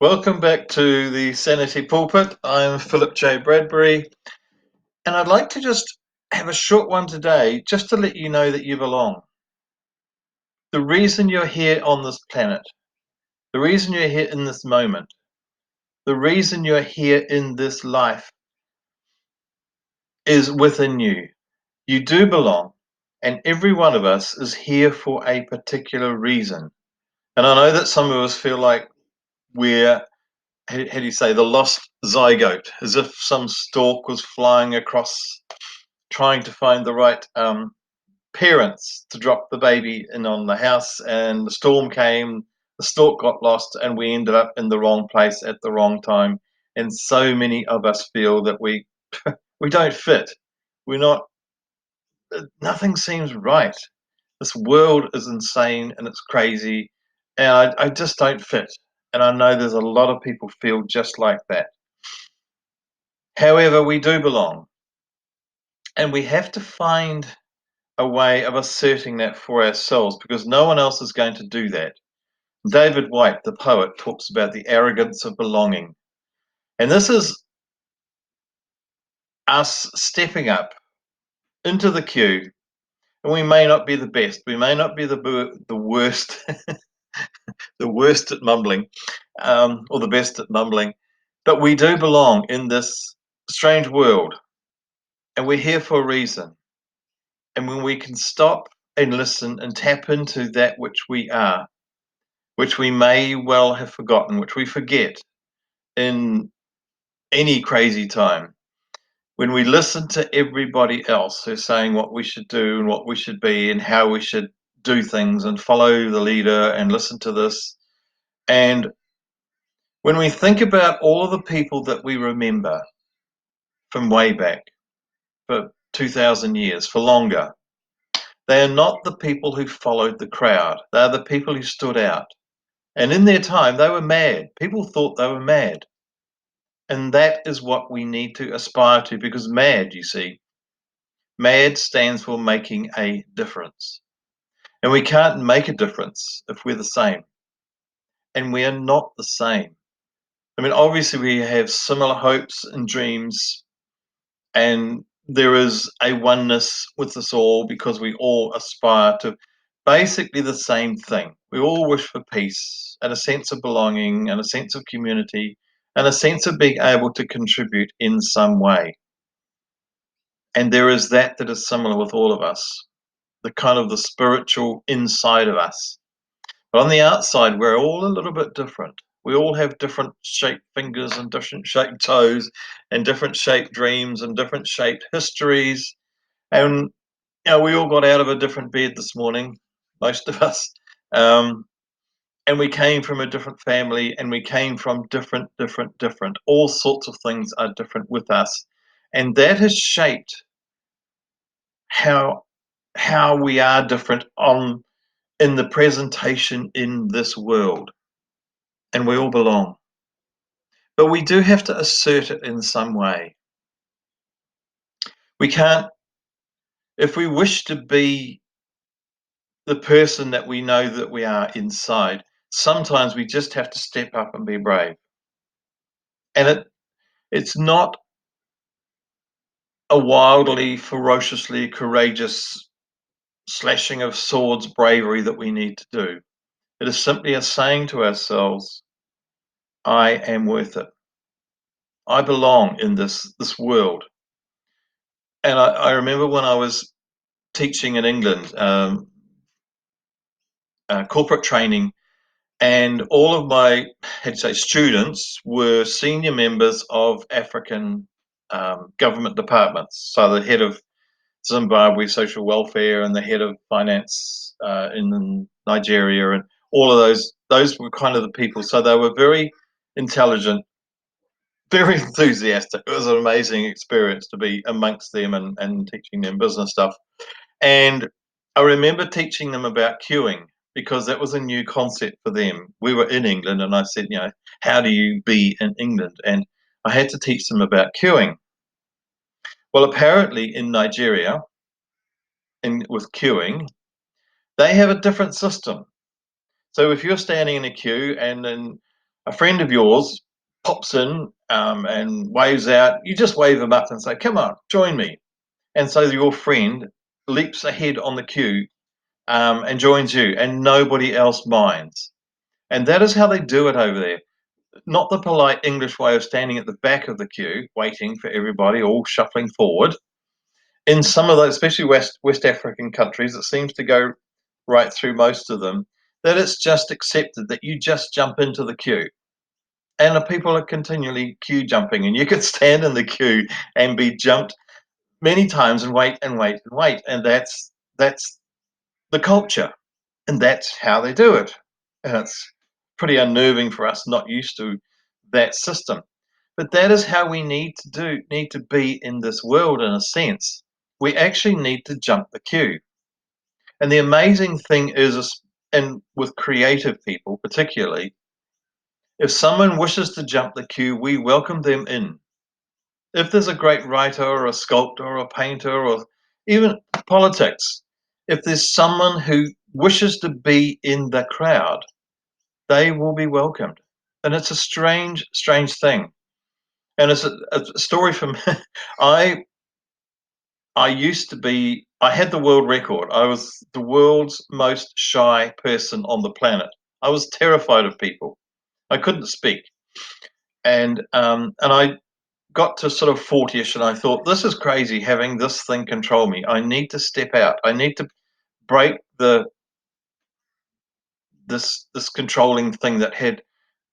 Welcome back to the Sanity Pulpit. I'm Philip J. Bradbury, and I'd like to just have a short one today just to let you know that you belong. The reason you're here on this planet, the reason you're here in this moment, the reason you're here in this life is within you. You do belong, and every one of us is here for a particular reason. And I know that some of us feel like we're how do you say, the lost zygote, as if some stork was flying across trying to find the right parents to drop the baby in on the house, and the storm came, the stork got lost, and we ended up in the wrong place at the wrong time. And so many of us feel that we don't fit. We're not. Nothing seems right. This world is insane and it's crazy, and I just don't fit. And I know there's a lot of people feel just like that. However, we do belong, and we have to find a way of asserting that for ourselves because no one else is going to do that. David White, the poet, talks about the arrogance of belonging. And this is us stepping up into the queue. And we may not be the best. We may not be the worst, the worst at mumbling, or the best at mumbling. But we do belong in this strange world. And we're here for a reason. And when we can stop and listen and tap into that which we are, which we may well have forgotten, which we forget in any crazy time. When we listen to everybody else who's saying what we should do and what we should be and how we should do things and follow the leader and listen to this. And when we think about all of the people that we remember from way back for 2,000 years, for longer, they are not the people who followed the crowd. They are the people who stood out. And in their time, they were mad. People thought they were mad. And that is what we need to aspire to because MAD, you see, MAD stands for making a difference. And we can't make a difference if we're the same. And we are not the same. I mean, obviously, we have similar hopes and dreams, and there is a oneness with us all because we all aspire to basically the same thing. We all wish for peace and a sense of belonging and a sense of community and a sense of being able to contribute in some way. And there is that is similar with all of us, the kind of the spiritual inside of us. But on the outside, we're all a little bit different. We all have different shaped fingers and different shaped toes and different shaped dreams and different shaped histories. And we all got out of a different bed this morning, most of us. Um, and we came from a different family and we came from different. All sorts of things are different with us. And that has shaped how we are different on in the presentation in this world, and we all belong, but we do have to assert it in some way. We can't, if we wish to be the person that we know that we are inside, sometimes we just have to step up and be brave. And it's not a wildly ferociously courageous slashing of swords bravery that we need to do. It is simply a saying to ourselves, I am worth it. I belong in this world. And I remember when I was teaching in England, corporate training, and all of my, I'd say, students were senior members of African government departments. So the head of Zimbabwe social welfare and the head of finance in Nigeria, and all of those were kind of the people. So they were very intelligent, very enthusiastic. It was an amazing experience to be amongst them and teaching them business stuff. And I remember teaching them about queuing because that was a new concept for them. We were in England, and I said, how do you be in England? And I had to teach them about queuing. Well, apparently in Nigeria, with queuing, they have a different system. So if you're standing in a queue and then a friend of yours pops in and waves out, you just wave them up and say, come on, join me. And so your friend leaps ahead on the queue and joins you, and nobody else minds. And that is how they do it over there. Not the polite English way of standing at the back of the queue, waiting for everybody, all shuffling forward. In some of those, especially West African countries, it seems to go right through most of them, that it's just accepted that you just jump into the queue. And the people are continually queue jumping, and you could stand in the queue and be jumped many times and wait and wait and wait. And that's the culture, and that's how they do it. And it's pretty unnerving for us not used to that system. But that is how we need to be in this world in a sense. We actually need to jump the queue. And the amazing thing is, and with creative people particularly, if someone wishes to jump the queue, we welcome them in. If there's a great writer or a sculptor or a painter or even politics, if there's someone who wishes to be in the crowd, they will be welcomed. And it's a strange, strange thing. And it's a story from I I used to be I had the world record. I was the world's most shy person on the planet. I was terrified of people. I couldn't speak. And I got to sort of 40ish and I thought, this is crazy having this thing control me. I need to step out. I need to break this controlling thing that had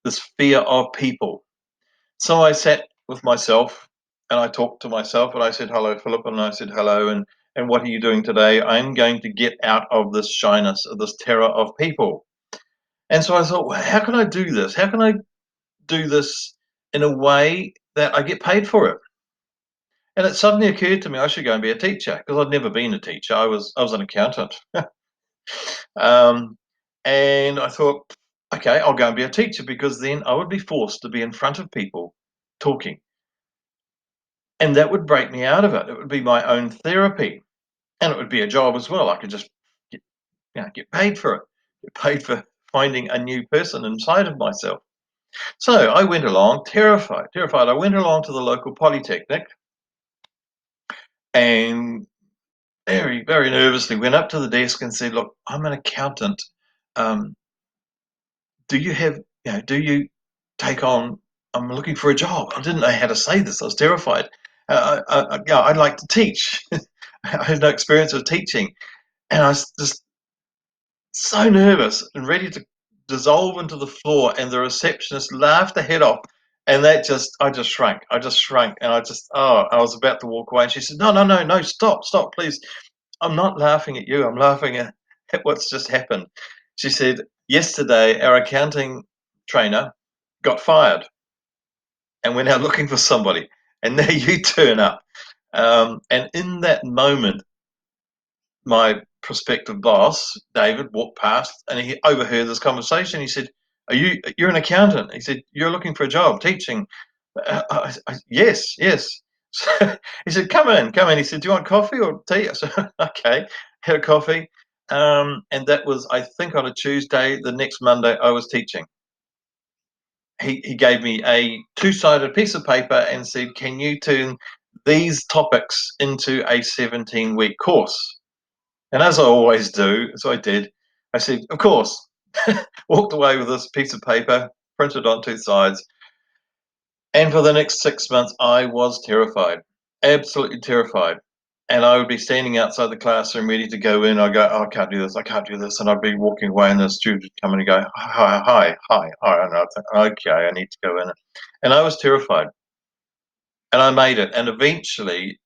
this fear of people. So I sat with myself and I talked to myself and I said, hello, Philip. And I said, hello. And what are you doing today? I'm going to get out of this shyness, of this terror of people. And so I thought, well, how can I do this? How can I do this in a way that I get paid for it? And it suddenly occurred to me I should go and be a teacher because I'd never been a teacher. I was an accountant. um, and I thought, okay, I'll go and be a teacher because then I would be forced to be in front of people talking. And that would break me out of it. It would be my own therapy, and it would be a job as well. I could just get, get paid for it, get paid for finding a new person inside of myself. So I went along, terrified, terrified. I went along to the local polytechnic and very, very nervously went up to the desk and said, "Look, I'm an accountant. Um, do you have, do you take on? I'm looking for a job." I didn't know how to say this. I was terrified. I'd like to teach. I had no experience of teaching, and I was just so nervous and ready to dissolve into the floor. And the receptionist laughed her head off, and I just shrank. I just shrank, and I was about to walk away. And she said, "No, no, no, no, stop, stop, please. I'm not laughing at you. I'm laughing at what's just happened." She said, "Yesterday, our accounting trainer got fired, and we're now looking for somebody. And now you turn up." And in that moment, my prospective boss, David, walked past and he overheard this conversation. He said, you're an accountant?" He said, "You're looking for a job teaching?" Yes, yes. So he said, come in, come in. He said, "Do you want coffee or tea?" I said, okay, had a coffee. And that was, I think, on a Tuesday. The next Monday, I was teaching. He gave me a two-sided piece of paper and said, "Can you turn these topics into a 17-week course?" And as I always do, as I did, I said, "Of course." Walked away with this piece of paper, printed on two sides. And for the next 6 months, I was terrified, absolutely terrified. And I would be standing outside the classroom ready to go in. I go, "Oh, I can't do this. I can't do this." And I'd be walking away, and the student would come in and go, "Hi, hi, hi, hi." And I'd think, okay, I need to go in. And I was terrified. And I made it. And eventually,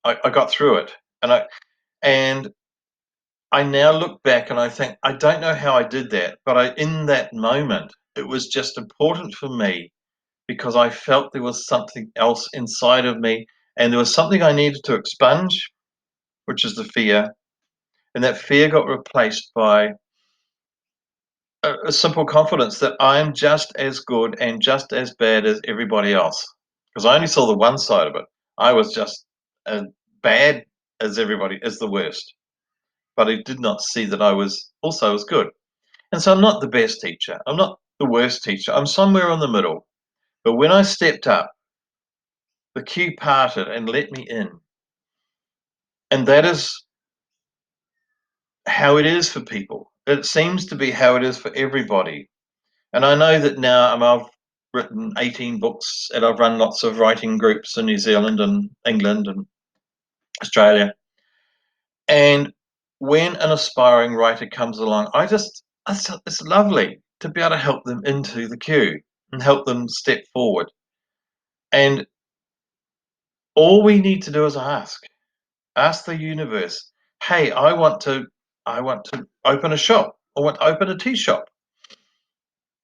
I got through it. And I now look back and I think, I don't know how I did that, but in that moment, it was just important for me because I felt there was something else inside of me and there was something I needed to expunge, which is the fear. And that fear got replaced by a simple confidence that I'm just as good and just as bad as everybody else. Because I only saw the one side of it. I was just as bad as everybody, as the worst. But I did not see that I was also as good. And so I'm not the best teacher. I'm not the worst teacher. I'm somewhere in the middle. But when I stepped up, the queue parted and let me in. And that is how it is for people. It seems to be how it is for everybody. And I know that now I've written 18 books and I've run lots of writing groups in New Zealand and England and Australia. And when an aspiring writer comes along, it's lovely to be able to help them into the queue and help them step forward. And all we need to do is ask the universe, hey, I want to open a shop. I want to open a tea shop.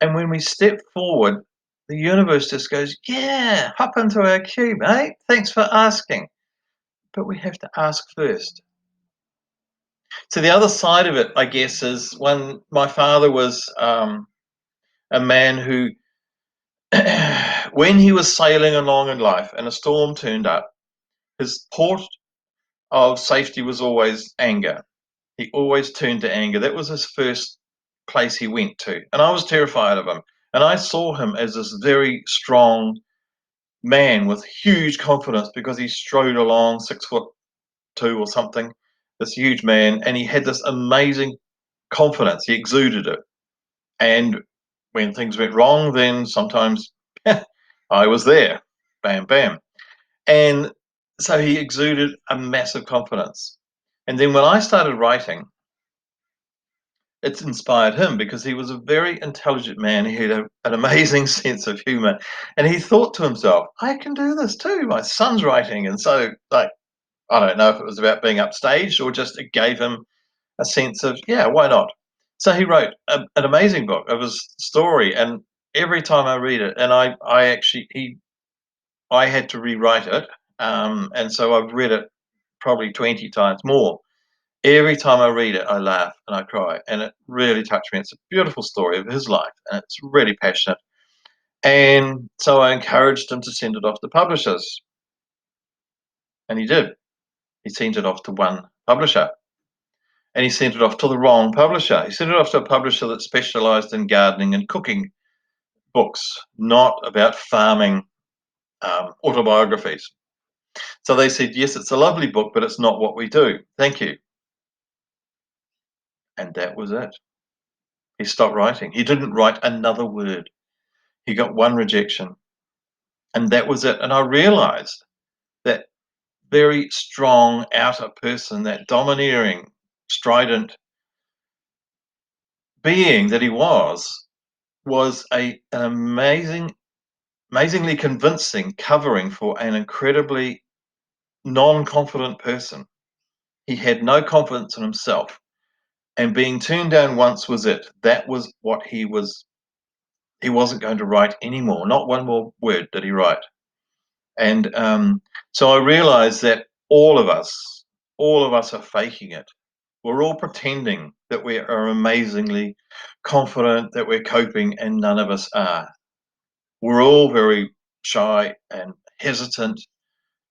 And when we step forward, the universe just goes, yeah, hop into our queue, mate. Thanks for asking. But we have to ask first. So the other side of it, I guess, is when my father was a man who, when he was sailing along in life and a storm turned up, his port of safety was always anger. He always turned to anger. That was his first place he went to. And I was terrified of him. And I saw him as this very strong man with huge confidence because he strode along 6'2" or something, this huge man, and he had this amazing confidence. He exuded it. And when things went wrong, then sometimes I was there. Bam, bam. And so he exuded a massive confidence. And then when I started writing, it's inspired him because he was a very intelligent man. He had an amazing sense of humor. And he thought to himself, I can do this too. My son's writing. And so, like, I don't know if it was about being upstaged or just it gave him a sense of, yeah, why not? So he wrote an amazing book of his story. And every time I read it, and I had to rewrite it. And so I've read it probably 20 times more. Every time I read it, I laugh and I cry, and it really touched me. It's a beautiful story of his life, and it's really passionate. And so I encouraged him to send it off to publishers, and he did. He sent it off to one publisher, and he sent it off to the wrong publisher. He sent it off to a publisher that specialized in gardening and cooking books, not about farming autobiographies. So they said, yes, it's a lovely book, but it's not what we do. Thank you. And that was it. He stopped writing. He didn't write another word. He got one rejection. And that was it. And I realized that very strong outer person, that domineering, strident being that he was an amazingly convincing covering for an incredibly non-confident person. He had no confidence in himself. And being turned down once was it. That was what he was. He wasn't going to write anymore. Not one more word did he write. And so I realized that all of us are faking it. We're all pretending that we are amazingly confident, that we're coping, and none of us are. We're all very shy and hesitant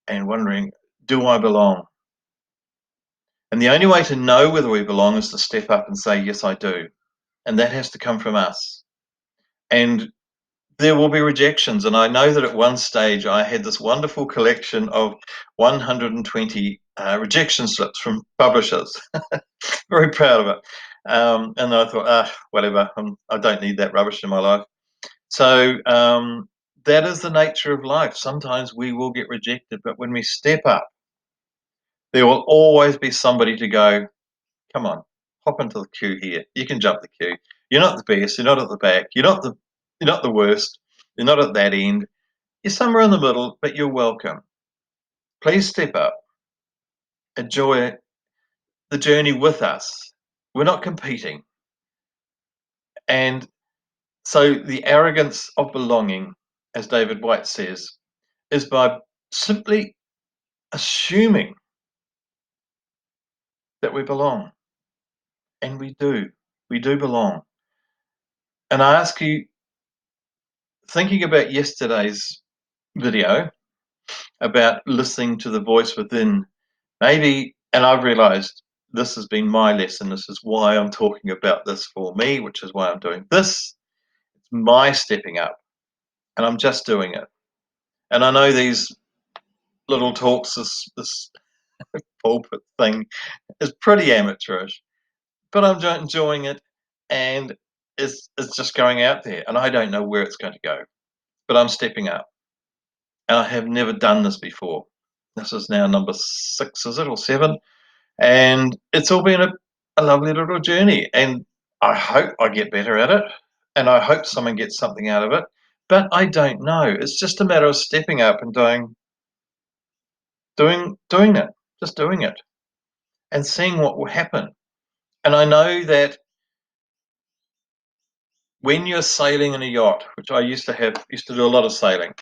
and wondering, do I belong? And the only way to know whether we belong is to step up and say, yes, I do. And that has to come from us. And there will be rejections. And I know that at one stage I had this wonderful collection of 120 rejection slips from publishers. Very proud of it. And I thought, whatever, I don't need that rubbish in my life. So that is the nature of life. Sometimes we will get rejected, but when we step up, there will always be somebody to go, come on, hop into the queue here. You can jump the queue. You're not the best. You're not at the back. You're not the worst. You're not at that end. You're somewhere in the middle, but you're welcome. Please step up. Enjoy the journey with us. We're not competing. And so the arrogance of belonging, as David White says, is by simply assuming that we belong. And we do. We do belong. And I ask you, thinking about yesterday's video about listening to the voice within, maybe, and I've realized this has been my lesson. This is why I'm talking about this for me, which is why I'm doing this. It's my stepping up, and I'm just doing it. And I know these little talks, this pulpit thing is pretty amateurish, but I'm enjoying it, and it's just going out there, and I don't know where it's going to go, but I'm stepping up, and I have never done this before. This is now number 6, is it, or 7? And it's all been a lovely little journey, and I hope I get better at it, and I hope someone gets something out of it, but I don't know. It's just a matter of stepping up and doing it, just doing it, and seeing what will happen. And I know that when you're sailing in a yacht, which I used to do a lot of sailing,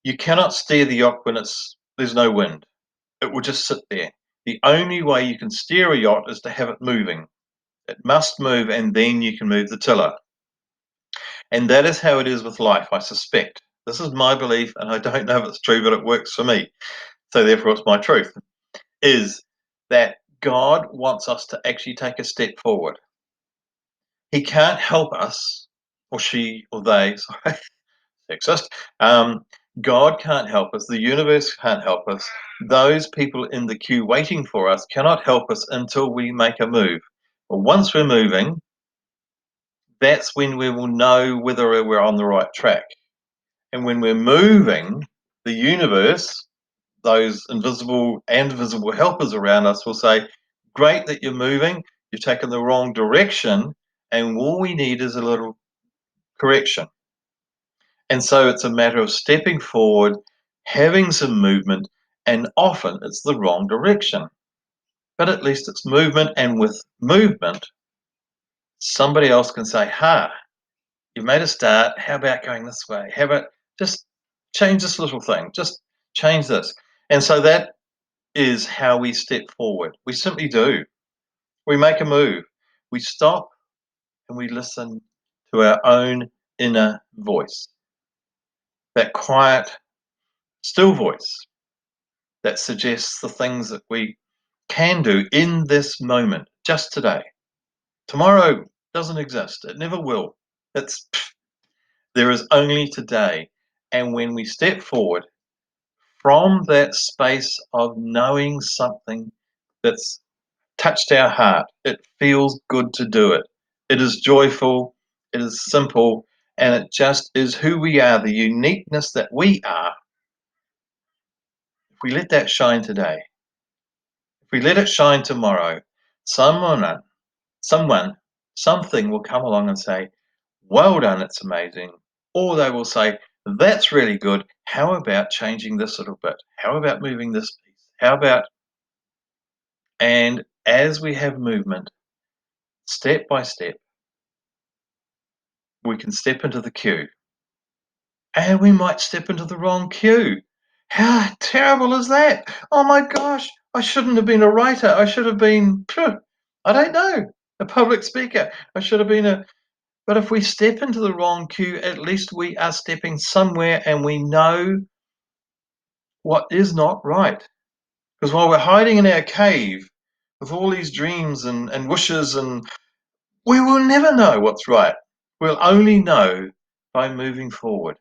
you cannot steer the yacht when there's no wind. It will just sit there. The only way you can steer a yacht is to have it moving. It must move, and then you can move the tiller. And that is how it is with life, I suspect. This is my belief, and I don't know if it's true, but it works for me. So therefore it's my truth, is that God wants us to actually take a step forward. He can't help us, or she, or they, sorry, sexist. God can't help us. The universe can't help us. Those people in the queue waiting for us cannot help us until we make a move. But once we're moving, that's when we will know whether we're on the right track. And when we're moving, the universe, those invisible and visible helpers around us will say, great that you're moving, you've taken the wrong direction, and all we need is a little correction. And so it's a matter of stepping forward, having some movement, and often it's the wrong direction. But at least it's movement, and with movement, somebody else can say, ha, you've made a start, how about going this way? How about just change this little thing, just change this. And so that is how we step forward. We simply do. We make a move. We stop and we listen to our own inner voice, that quiet, still voice that suggests the things that we can do in this moment, just today. Tomorrow doesn't exist. It never will. There is only today. And when we step forward from that space of knowing something that's touched our heart, it feels good to do it. It is joyful, it is simple, and it just is who we are, the uniqueness that we are. If we let that shine today, if we let it shine tomorrow, someone, something will come along and say, well done, it's amazing. Or they will say, that's really good. How about changing this little bit? How about moving this piece? How about, and as we have movement, step by step, we can step into the queue, and we might step into the wrong queue. How terrible is that? Oh my gosh, I shouldn't have been a writer. I should have been, I don't know, a public speaker. I should have been a, but if we step into the wrong queue, at least we are stepping somewhere and we know what is not right. Because while we're hiding in our cave with all these dreams and wishes, and we will never know what's right. We'll only know by moving forward.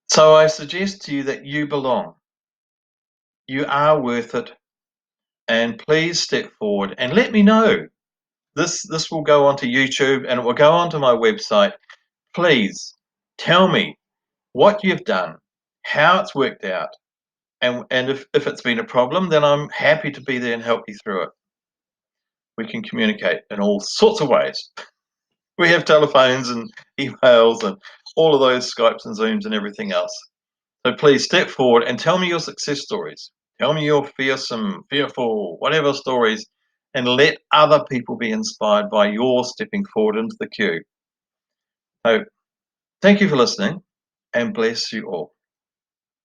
So I suggest to you that you belong. You are worth it. And please step forward and let me know. This will go onto YouTube and it will go onto my website. Please tell me what you've done, how it's worked out. And if it's been a problem, then I'm happy to be there and help you through it. We can communicate in all sorts of ways. We have telephones and emails and all of those Skypes and Zooms and everything else. So please step forward and tell me your success stories. Tell me your fearsome, fearful, whatever stories, and let other people be inspired by your stepping forward into the queue. So thank you for listening, and bless you all.